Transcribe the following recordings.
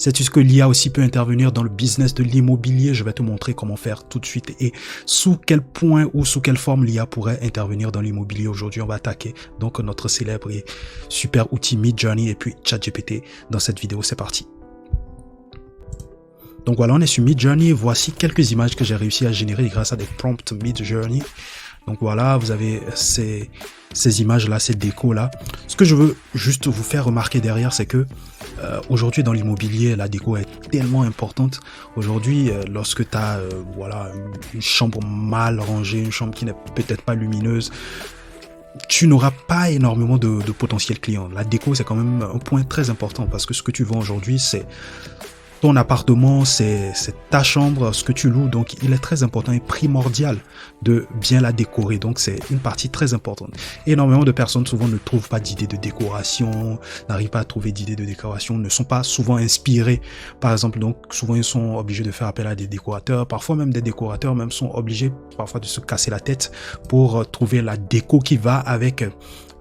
Sais-tu ce que l'IA aussi peut intervenir dans le business de l'immobilier? Je vais te montrer comment faire tout de suite et sous quel point ou sous quelle forme l'IA pourrait intervenir dans l'immobilier. Aujourd'hui, on va attaquer donc notre célèbre et super outil Midjourney et puis ChatGPT dans cette vidéo. C'est parti. Donc voilà, on est sur Midjourney. Voici quelques images que j'ai réussi à générer grâce à des prompts Midjourney. Donc voilà, vous avez ces images-là, ces décos-là. Ce que je veux juste vous faire remarquer derrière, c'est que aujourd'hui dans l'immobilier, la déco est tellement importante. Aujourd'hui, lorsque tu as voilà, une chambre mal rangée, une chambre qui n'est peut-être pas lumineuse, tu n'auras pas énormément de potentiel client. La déco, c'est quand même un point très important parce que ce que tu vends aujourd'hui, c'est ton appartement, c'est ta chambre, ce que tu loues. Donc, il est très important et primordial de bien la décorer. Donc, c'est une partie très importante. Énormément de personnes, souvent, ne trouvent pas d'idées de décoration, n'arrivent pas à trouver d'idées de décoration, ne sont pas souvent inspirés. Par exemple, donc, souvent, ils sont obligés de faire appel à des décorateurs. Parfois, même des décorateurs même sont obligés, parfois, de se casser la tête pour trouver la déco qui va avec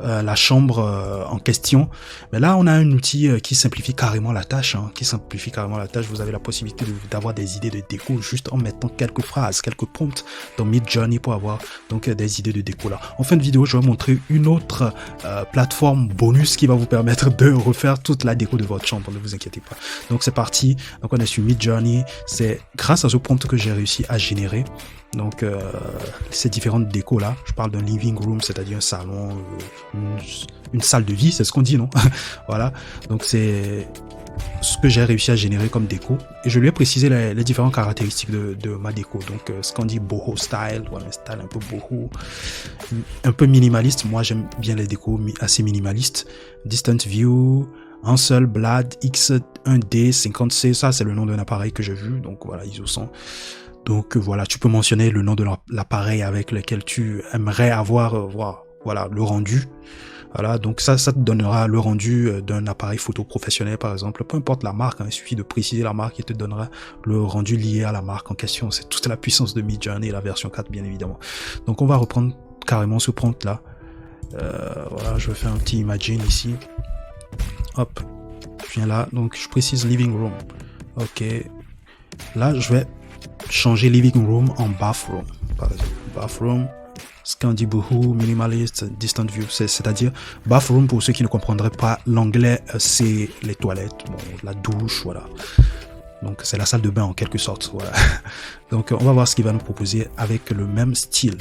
la chambre en question. Mais là, on a un outil qui simplifie carrément la tâche, Vous avez la possibilité d'avoir des idées de déco juste en mettant quelques phrases, quelques prompts dans Midjourney pour avoir donc des idées de déco là. En fin de vidéo, je vais vous montrer une autre plateforme bonus qui va vous permettre de refaire toute la déco de votre chambre. Ne vous inquiétez pas. Donc c'est parti. Donc on est sur Midjourney. C'est grâce à ce prompt que j'ai réussi à générer donc ces différentes décos là. Je parle d'un living room, c'est-à-dire un salon, une salle de vie, c'est ce qu'on dit, non? Voilà, donc c'est ce que j'ai réussi à générer comme déco et je lui ai précisé les différentes caractéristiques de ma déco. Donc ce qu'on dit boho style, voilà, un style un peu boho, un peu minimaliste. Moi j'aime bien les décos assez minimalistes. Distant view, Hasselblad X1D 50C, ça c'est le nom d'un appareil que j'ai vu, donc voilà, ISO 100. Donc voilà, tu peux mentionner le nom de l'appareil avec lequel tu aimerais avoir voilà, le rendu. Voilà, donc ça te donnera le rendu d'un appareil photo professionnel par exemple. Peu importe la marque, il suffit de préciser la marque et te donnera le rendu lié à la marque en question. C'est toute la puissance de Midjourney, la version 4 bien évidemment. Donc on va reprendre carrément ce prompt là. Voilà, je vais faire un petit imagine ici. Hop, je viens là, donc je précise living room. Ok, là je vais changer living room en bathroom, par exemple. Bathroom, Scandi boho, minimalist, distant view, c'est-à-dire bathroom, pour ceux qui ne comprendraient pas l'anglais, c'est les toilettes, bon, la douche, voilà. Donc c'est la salle de bain en quelque sorte, voilà. Donc on va voir ce qu'il va nous proposer avec le même style.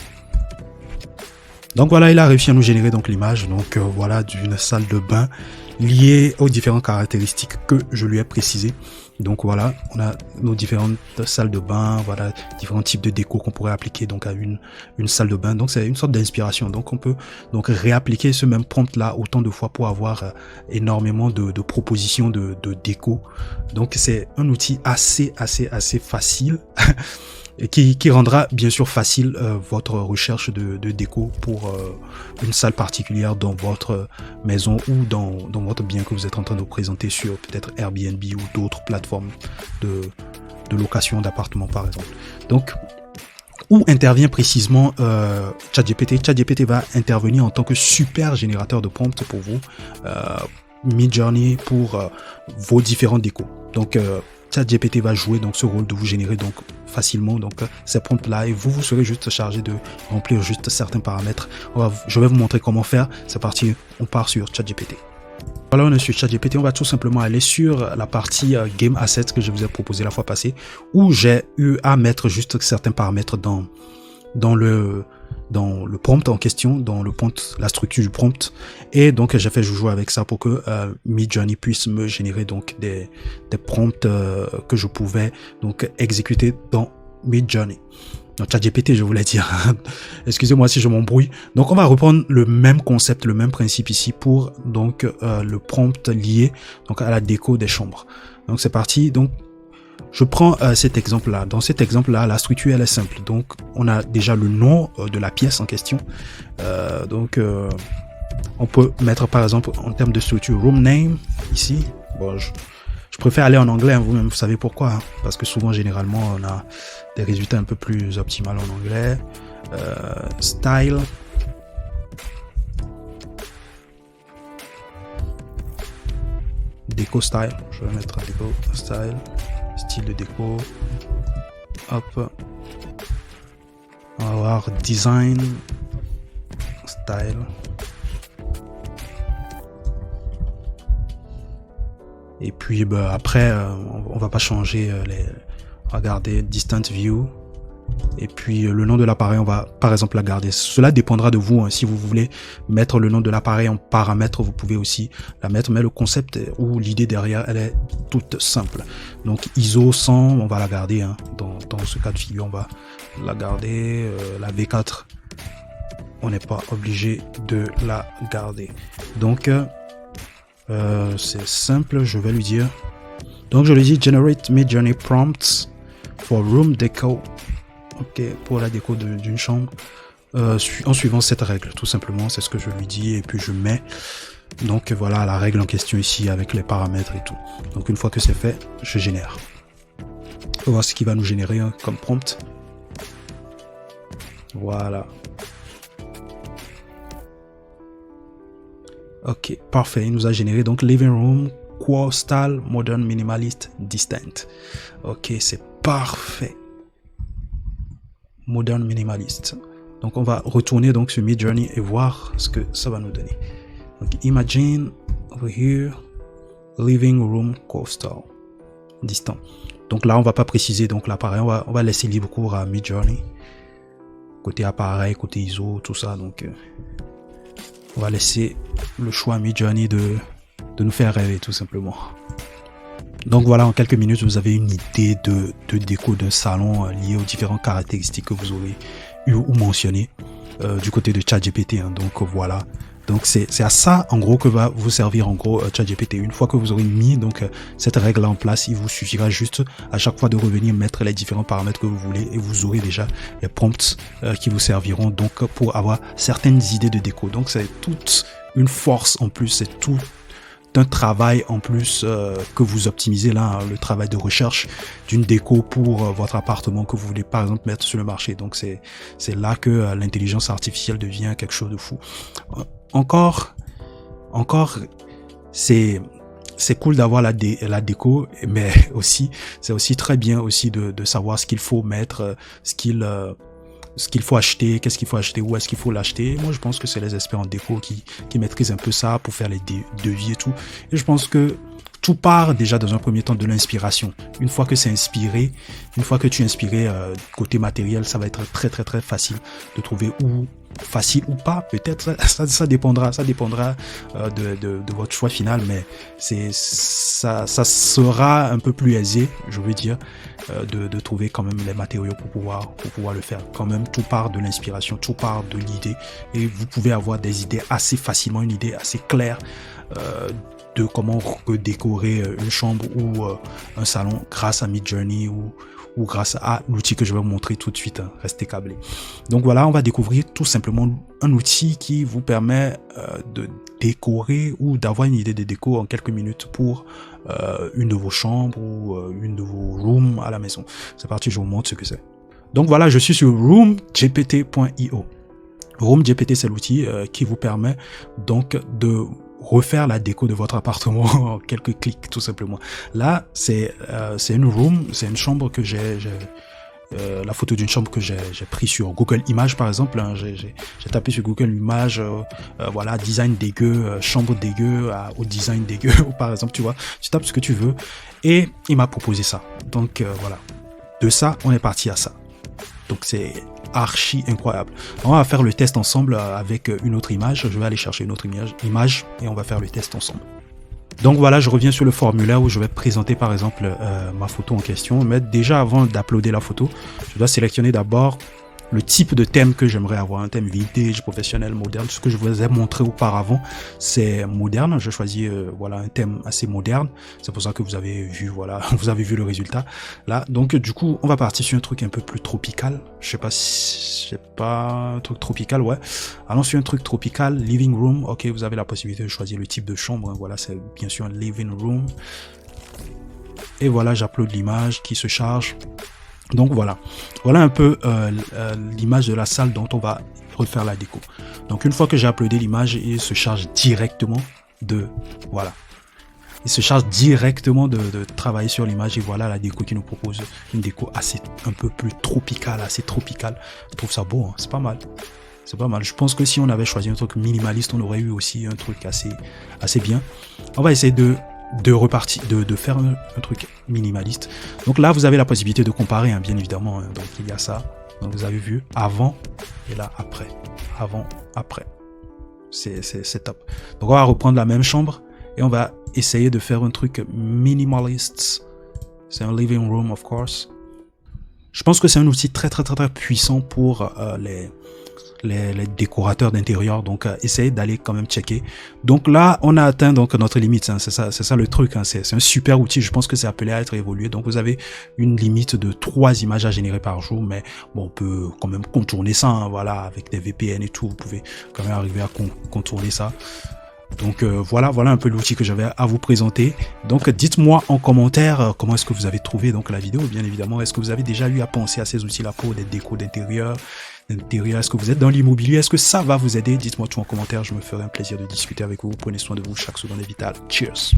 Donc voilà, il a réussi à nous générer donc l'image, donc voilà, d'une salle de bain liée aux différentes caractéristiques que je lui ai précisées. Donc voilà, on a nos différentes salles de bain, voilà, différents types de déco qu'on pourrait appliquer donc à une salle de bain. Donc c'est une sorte d'inspiration. Donc on peut donc réappliquer ce même prompt là autant de fois pour avoir énormément de propositions de déco. Donc c'est un outil assez facile. Et qui rendra bien sûr facile votre recherche de déco pour une salle particulière dans votre maison ou dans votre bien que vous êtes en train de présenter sur peut-être Airbnb ou d'autres plateformes de location d'appartements par exemple. Donc, où intervient précisément ChatGPT? ChatGPT va intervenir en tant que super générateur de prompts pour vous, Midjourney pour vos différents décos. Donc, ChatGPT va jouer donc ce rôle de vous générer donc facilement donc ces prompts là et vous serez juste chargé de remplir juste certains paramètres. Je vais vous montrer comment faire. C'est parti, on part sur ChatGPT. Voilà, on est sur ChatGPT, on va tout simplement aller sur la partie Game Assets que je vous ai proposé la fois passée où j'ai eu à mettre juste certains paramètres dans le prompt en question, dans le prompt, la structure du prompt, et donc j'ai fait joujou avec ça pour que Midjourney puisse me générer donc des prompts que je pouvais donc exécuter dans Midjourney. Donc ChatGPT, je voulais dire. Excusez-moi si je m'embrouille. Donc on va reprendre le même concept, le même principe ici pour donc le prompt lié donc à la déco des chambres. Donc c'est parti. Donc je prends cet exemple-là. Dans cet exemple-là, la structure, elle est simple. Donc, on a déjà le nom de la pièce en question. On peut mettre, par exemple, en termes de structure, room name, ici. Bon, je préfère aller en anglais, hein, vous-même, vous savez pourquoi. Hein, parce que souvent, généralement, on a des résultats un peu plus optimaux en anglais. Style. déco style. Je vais mettre déco style, style de déco. Hop. On va voir design style. Et puis bah, après, on va pas changer les. Regardez distant view. Et puis le nom de l'appareil, on va par exemple la garder. Cela dépendra de vous. Hein. Si vous voulez mettre le nom de l'appareil en paramètre, vous pouvez aussi la mettre. Mais le concept ou l'idée derrière, elle est toute simple. Donc ISO 100, on va la garder. Hein. Dans ce cas de figure, on va la garder. La V4, on n'est pas obligé de la garder. Donc c'est simple, je vais lui dire. Donc je lui dis generate Midjourney prompts for room deco. Ok, pour la déco d'une chambre, en suivant cette règle, tout simplement, c'est ce que je lui dis, et puis je mets, donc voilà, la règle en question ici, avec les paramètres et tout. Donc une fois que c'est fait, je génère. On va voir ce qu'il va nous générer hein, comme prompt. Voilà. Ok, parfait, il nous a généré donc living room, core style, modern minimalist, distant. Ok, c'est parfait. Modern minimalist. Donc on va retourner donc sur Midjourney et voir ce que ça va nous donner. Donc imagine over here living room coastal distant. Donc là on va pas préciser donc l'appareil, on va laisser libre cours à Midjourney. Côté appareil, côté ISO, tout ça. Donc on va laisser le choix à Midjourney de nous faire rêver tout simplement. Donc voilà, en quelques minutes, vous avez une idée de déco d'un salon lié aux différentes caractéristiques que vous aurez eu ou mentionné du côté de ChatGPT. Hein. Donc voilà, donc c'est à ça en gros que va vous servir en gros ChatGPT. Une fois que vous aurez mis donc cette règle en place, il vous suffira juste à chaque fois de revenir mettre les différents paramètres que vous voulez et vous aurez déjà les prompts qui vous serviront donc pour avoir certaines idées de déco. Donc c'est toute une force en plus, c'est tout un travail en plus que vous optimisez là, hein, le travail de recherche d'une déco pour votre appartement que vous voulez par exemple mettre sur le marché. Donc c'est là que l'intelligence artificielle devient quelque chose de fou. Encore c'est cool d'avoir la déco, mais aussi c'est aussi très bien aussi de savoir ce qu'il faut mettre, ce qu'il faut acheter, qu'est-ce qu'il faut acheter, où est-ce qu'il faut l'acheter. Moi, je pense que c'est les experts en déco qui maîtrisent un peu ça pour faire les devis et tout. Et je pense que tout part déjà dans un premier temps de l'inspiration. Une fois que c'est inspiré, une fois que tu es inspiré côté matériel, ça va être très très très facile de trouver où facile ou pas, peut-être ça dépendra de votre choix final, mais ça sera un peu plus aisé, je veux dire, de trouver quand même les matériaux pour pouvoir le faire. Quand même, tout part de l'inspiration, tout part de l'idée, et vous pouvez avoir des idées assez facilement, une idée assez claire de comment décorer une chambre ou un salon grâce à Midjourney ou grâce à l'outil que je vais vous montrer tout de suite. Hein. Restez câblés. Donc voilà, on va découvrir tout simplement un outil qui vous permet de décorer ou d'avoir une idée de déco en quelques minutes pour une de vos chambres ou une de vos rooms à la maison. C'est parti, je vous montre ce que c'est. Donc voilà, je suis sur roomgpt.io. Roomgpt, c'est l'outil qui vous permet donc de refaire la déco de votre appartement en quelques clics, tout simplement. Là, c'est une room, c'est une chambre que j'ai la photo d'une chambre que j'ai pris sur Google Images, par exemple. Hein, j'ai tapé sur Google Images, voilà, design dégueu, chambre dégueu, au design dégueu, par exemple, tu vois. Tu tapes ce que tu veux et il m'a proposé ça. Donc voilà, de ça, on est parti à ça. Donc c'est archi incroyable. On va faire le test ensemble avec une autre image. Je vais aller chercher une autre image et on va faire le test ensemble. Donc voilà, je reviens sur le formulaire où je vais présenter par exemple ma photo en question. Mais déjà avant d'uploader la photo, je dois sélectionner d'abord le type de thème que j'aimerais avoir, un thème vintage, professionnel, moderne. Ce que je vous ai montré auparavant, c'est moderne. Je choisis voilà un thème assez moderne. C'est pour ça que vous avez vu, voilà, vous avez vu le résultat là. Donc du coup, on va partir sur un truc un peu plus tropical. Je sais pas, un truc tropical, ouais. Allons sur un truc tropical, living room. Ok, vous avez la possibilité de choisir le type de chambre. Voilà, c'est bien sûr un living room. Et voilà, j'upload l'image qui se charge. Donc voilà un peu l'image de la salle dont on va refaire la déco. Donc une fois que j'ai uploadé l'image, il se charge directement de voilà. il se charge directement de travailler sur l'image et voilà la déco qui nous propose une déco assez un peu plus tropicale, assez tropicale. Je trouve ça beau, hein, c'est pas mal. C'est pas mal. Je pense que si on avait choisi un truc minimaliste, on aurait eu aussi un truc assez bien. On va essayer de repartir, de faire un truc minimaliste. Donc là, vous avez la possibilité de comparer, hein, bien évidemment. Hein. Donc il y a ça. Donc vous avez vu avant et là après. Avant, après. C'est top. Donc on va reprendre la même chambre et on va essayer de faire un truc minimaliste. C'est un living room, of course. Je pense que c'est un outil très puissant pour les décorateurs d'intérieur, donc essayez d'aller quand même checker. Donc là on a atteint donc notre limite, hein. C'est ça le truc, hein. C'est un super outil, je pense que c'est appelé à être évolué. Donc vous avez une limite de 3 images à générer par jour, mais bon, on peut quand même contourner ça, hein, voilà, avec des VPN et tout, vous pouvez quand même arriver à contourner ça. Donc voilà un peu l'outil que j'avais à vous présenter. Donc dites-moi en commentaire comment est-ce que vous avez trouvé donc la vidéo, bien évidemment. Est-ce que vous avez déjà eu à penser à ces outils-là pour des décos d'intérieur? Est-ce que vous êtes dans l'immobilier? Est-ce que ça va vous aider? Dites-moi tout en commentaire, je me ferai un plaisir de discuter avec vous. Prenez soin de vous, chaque seconde est vitale. Cheers!